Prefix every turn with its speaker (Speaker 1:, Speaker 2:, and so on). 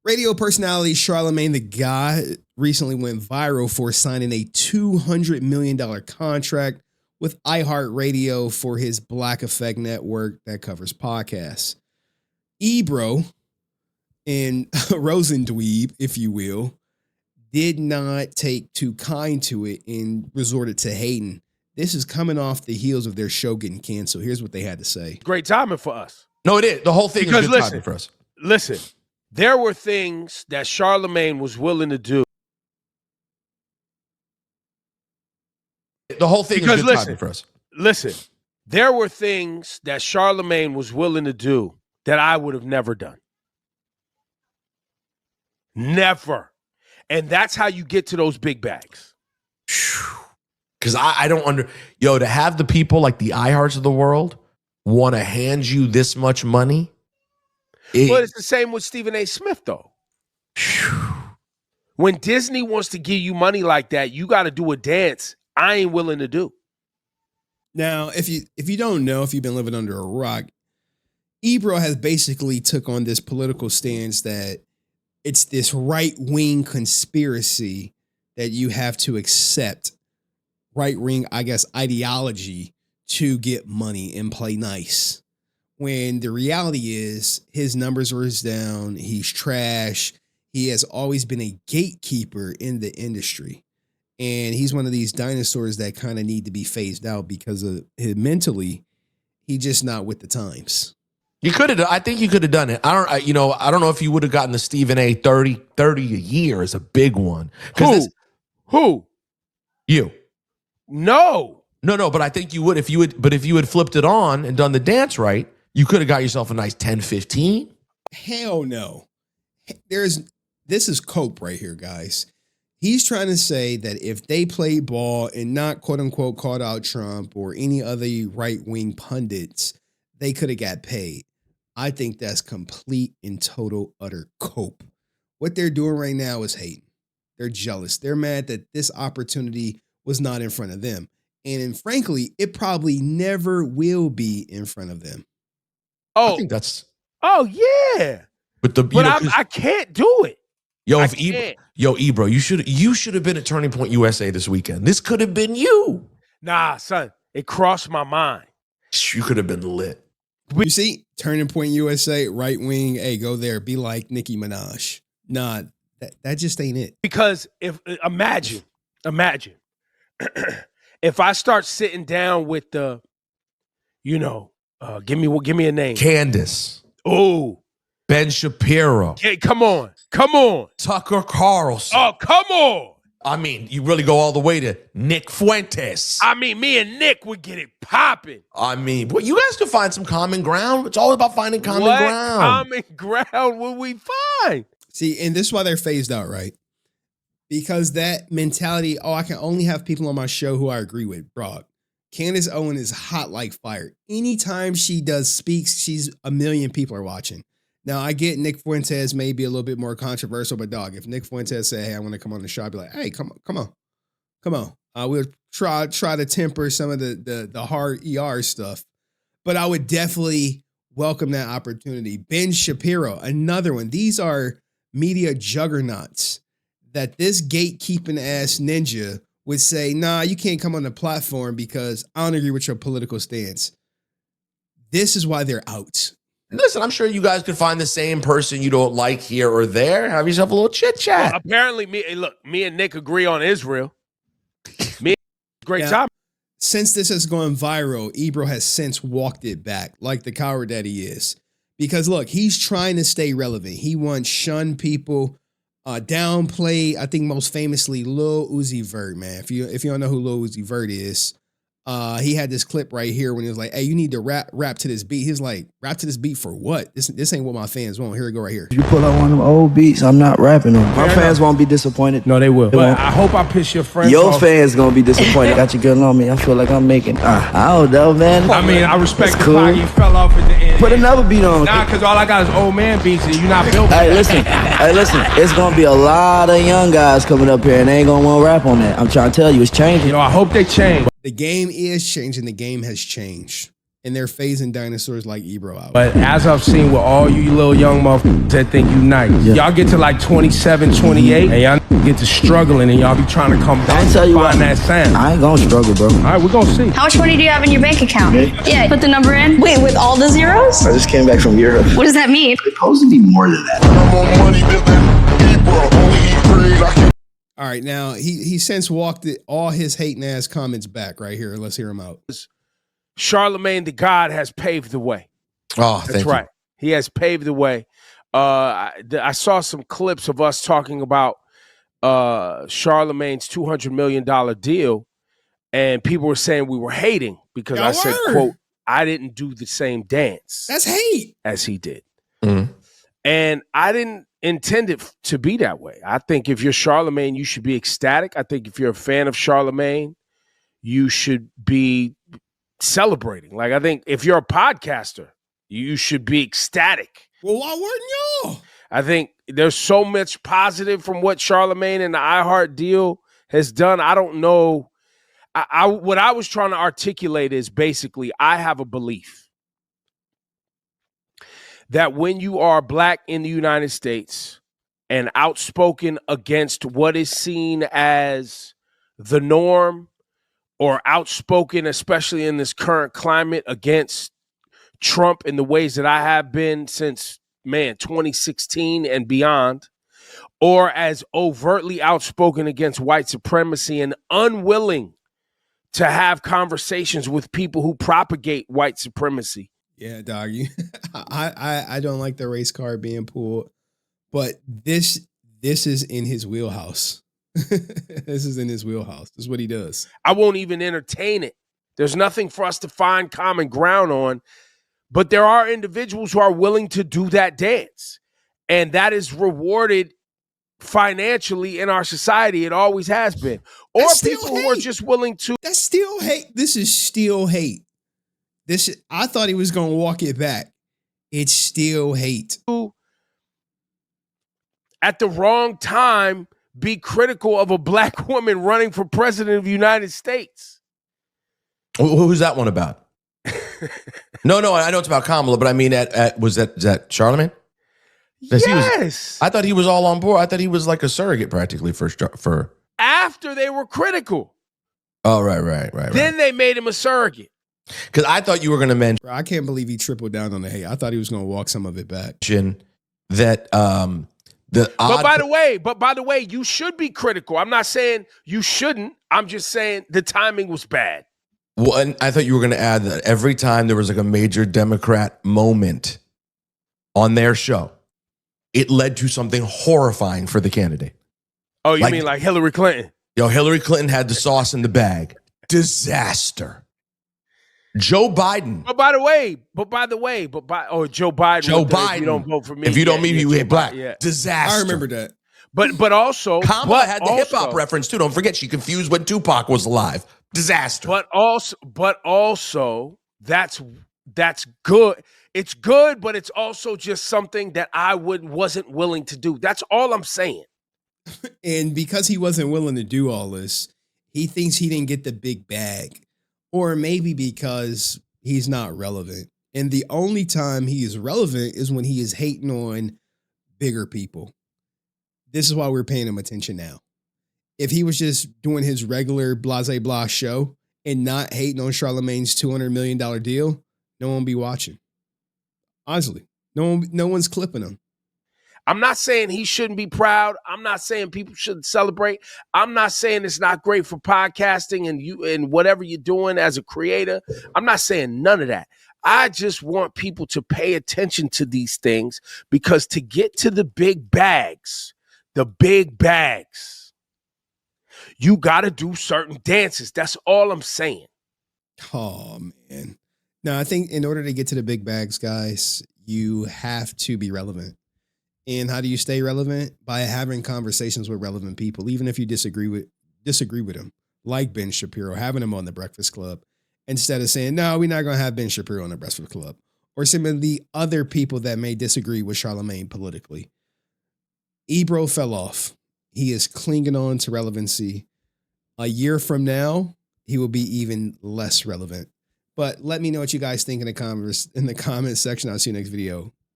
Speaker 1: Radio personality Charlamagne the God recently went viral for signing a $200 million contract with iHeartRadio for his Black Effect network that covers podcasts. Ebro and Rosendweeb, if you will, did not take too kind to it and resorted to hating. This is coming off the heels of their show getting canceled. Here's what they had to say.
Speaker 2: Great timing for us.
Speaker 3: No, it is. The whole thing is good timing for us.
Speaker 2: Listen, there were things that Charlemagne was willing to do.
Speaker 3: The whole thing is good timing for us.
Speaker 2: Listen, there were things that Charlemagne was willing to do that I would have never done. Never. And that's how you get to those big bags.
Speaker 3: Because I don't to have the people like the iHearts of the world want to hand you this much money.
Speaker 2: Well, it's the same with Stephen A. Smith, though. When Disney wants to give you money like that, you got to do a dance I ain't willing to do.
Speaker 1: Now, if you don't know, if you've been living under a rock, Ebro has basically took on this political stance that it's this right-wing conspiracy that you have to accept, right-wing, I guess, ideology to get money and play nice. When the reality is his numbers are down, he's trash. He has always been a gatekeeper in the industry. And he's one of these dinosaurs that kind of need to be phased out because of his mentally, he's just not with the times.
Speaker 3: You could have. I think you could have done it. I don't know if you would have gotten the Stephen A. 30 a year is a big one.
Speaker 2: Who?
Speaker 3: You.
Speaker 2: No.
Speaker 3: But I think you would if you had flipped it on and done the dance right, you could have got yourself a nice 10, 15.
Speaker 1: Hell no. This is Cope right here, guys. He's trying to say that if they played ball and not quote unquote called out Trump or any other right-wing pundits, they could have got paid. I think that's complete and total utter cope. What they're doing right now is hating. They're jealous. They're mad that this opportunity was not in front of them. And frankly, it probably never will be in front of them.
Speaker 3: I think that's.
Speaker 2: Oh, yeah.
Speaker 3: But
Speaker 2: I can't do it.
Speaker 3: Ebro, you should have been at Turning Point USA this weekend. This could have been you.
Speaker 2: Nah, son, it crossed my mind.
Speaker 3: You could have been lit.
Speaker 1: You see, Turning Point USA, right wing, hey, go there, be like Nicki Minaj. Nah, that just ain't it.
Speaker 2: Because imagine, if I start sitting down with the, give me a name.
Speaker 3: Candace.
Speaker 2: Oh.
Speaker 3: Ben Shapiro.
Speaker 2: Hey, come on.
Speaker 3: Tucker Carlson.
Speaker 2: Oh, come on.
Speaker 3: I mean, you really go all the way to Nick Fuentes.
Speaker 2: I mean, me and Nick would get it popping.
Speaker 3: I mean, well, you guys could find some common ground. It's all about finding common ground.
Speaker 2: Common ground will we find?
Speaker 1: See, and this is why they're phased out, right? Because that mentality, I can only have people on my show who I agree with. Bro, Candace Owen is hot like fire. Anytime she speaks, she's a million people are watching. Now, I get Nick Fuentes may be a little bit more controversial, but dog, if Nick Fuentes say, hey, I want to come on the show, I'd be like, hey, come on. We'll try to temper some of the hard ER stuff, but I would definitely welcome that opportunity. Ben Shapiro, another one. These are media juggernauts that this gatekeeping ass ninja would say, nah, you can't come on the platform because I don't agree with your political stance. This is why they're out.
Speaker 3: Listen, I'm sure you guys could find the same person you don't like here or there. Have yourself a little chit chat.
Speaker 2: Well, apparently, me and Nick agree on Israel. Great time.
Speaker 1: Since this has gone viral, Ebro has since walked it back like the coward that he is. Because look, he's trying to stay relevant. He wants shun people, downplay. I think most famously Lil Uzi Vert, man. If you don't know who Lil Uzi Vert is. He had this clip right here when he was like, hey, you need to rap to this beat. He's like, rap to this beat for what? This ain't what my fans want. Here we go right here.
Speaker 4: If you pull out one of them old beats, I'm not rapping them. My fans won't be disappointed.
Speaker 2: No, they will. But I hope I piss your friends
Speaker 4: Your
Speaker 2: off.
Speaker 4: fans gonna be disappointed. Got you good on me. I feel like I'm making, I don't know, man.
Speaker 2: I mean, I respect the
Speaker 4: cool.
Speaker 2: fact you fell off at the end.
Speaker 4: Put another beat on.
Speaker 2: Nah, because all I got is old man beats and you're not built for
Speaker 4: Hey,
Speaker 2: that.
Speaker 4: listen. It's gonna be a lot of young guys coming up here and they ain't gonna want to rap on that. I'm trying to tell you, it's changing.
Speaker 2: I hope they change.
Speaker 1: The game is changing. The game has changed. and they're phasing dinosaurs like Ebro out.
Speaker 2: But as I've seen with all you little young motherfuckers that think you nice, y'all get to like 27, 28, and y'all get to struggling, and y'all be trying to come back and find that sound.
Speaker 4: I ain't gonna struggle, bro.
Speaker 2: All right, we're gonna see.
Speaker 5: How much money do you have in your bank account?
Speaker 4: Me?
Speaker 5: Yeah, put the number in. Wait, with all the zeros?
Speaker 4: I just came back from Europe.
Speaker 5: What does that mean?
Speaker 4: It's supposed to be more than that.
Speaker 6: I'm on money than Ebro. Only eat grade. I can
Speaker 1: All right, now he since walked all his hating ass comments back right here. Let's hear him out.
Speaker 2: Charlemagne the God has paved the way.
Speaker 3: Oh,
Speaker 2: That's right. He has paved the way. I saw some clips of us talking about Charlemagne's $200 million deal, and people were saying we were hating because I said, quote, I didn't do the same dance.
Speaker 1: That's hate.
Speaker 2: As he did.
Speaker 3: Mm-hmm.
Speaker 2: And I didn't intend it to be that way. I think if you're Charlemagne, you should be ecstatic. I think if you're a fan of Charlemagne, you should be celebrating. Like, I think if you're a podcaster, you should be ecstatic.
Speaker 1: Well, why weren't y'all?
Speaker 2: I think there's so much positive from what Charlemagne and the iHeart deal has done. I don't know. What I was trying to articulate is basically I have a belief that when you are black in the United States and outspoken against what is seen as the norm, or outspoken, especially in this current climate, against Trump in the ways that I have been since, 2016 and beyond, or as overtly outspoken against white supremacy and unwilling to have conversations with people who propagate white supremacy.
Speaker 1: Yeah, dog. I don't like the race card being pulled, but this is in his wheelhouse. This is in his wheelhouse. This is what he does.
Speaker 2: I won't even entertain it. There's nothing for us to find common ground on, but there are individuals who are willing to do that dance, and that is rewarded financially in our society. It always has been. Or people who are just willing to.
Speaker 1: That's still hate. This is still hate. I thought he was going to walk it back. It's still hate.
Speaker 2: At the wrong time, be critical of a black woman running for president of the United States.
Speaker 3: Who's that one about? No, I know it's about Kamala, but I mean, is that Charlemagne?
Speaker 2: Yes.
Speaker 3: I thought he was all on board. I thought he was like a surrogate practically for.
Speaker 2: After they were critical.
Speaker 3: Oh, right.
Speaker 2: Then they made him a surrogate.
Speaker 3: Because I thought you were going to mention.
Speaker 1: I can't believe he tripled down on the hate. I thought he was going to walk some of it back.
Speaker 3: That
Speaker 2: But by the way, you should be critical. I'm not saying you shouldn't. I'm just saying the timing was bad.
Speaker 3: Well, and I thought you were going to add that every time there was like a major Democrat moment on their show, it led to something horrifying for the candidate.
Speaker 2: Oh, you mean like Hillary Clinton?
Speaker 3: Hillary Clinton had the sauce in the bag. Disaster. Joe Biden.
Speaker 2: But by the way, Joe Biden.
Speaker 3: Joe Biden.
Speaker 2: If you don't vote for me.
Speaker 3: If you don't meet me, you hate black.
Speaker 2: Yeah.
Speaker 3: Disaster.
Speaker 1: I remember that.
Speaker 2: But also.
Speaker 3: Kamala had the hip hop reference too. Don't forget, she confused when Tupac was alive. Disaster.
Speaker 2: But also, that's good. It's good, but it's also just something that I wasn't willing to do. That's all I'm saying.
Speaker 1: And because he wasn't willing to do all this, he thinks he didn't get the big bag. Or maybe because he's not relevant. And the only time he is relevant is when he is hating on bigger people. This is why we're paying him attention now. If he was just doing his regular blase blah show and not hating on Charlemagne's $200 million deal, no one would be watching. Honestly, no one's clipping him.
Speaker 2: I'm not saying he shouldn't be proud. I'm not saying people shouldn't celebrate. I'm not saying it's not great for podcasting and whatever you're doing as a creator. I'm not saying none of that. I just want people to pay attention to these things, because to get to the big bags, you got to do certain dances. That's all I'm saying.
Speaker 1: Oh, man. No, I think in order to get to the big bags, guys, you have to be relevant. And how do you stay relevant? By having conversations with relevant people, even if you disagree with them, like Ben Shapiro, having him on the Breakfast Club, instead of saying, no, we're not going to have Ben Shapiro on the Breakfast Club, or some of the other people that may disagree with Charlamagne politically. Ebro fell off. He is clinging on to relevancy. A year from now, he will be even less relevant. But let me know what you guys think in the comments section. I'll see you next video.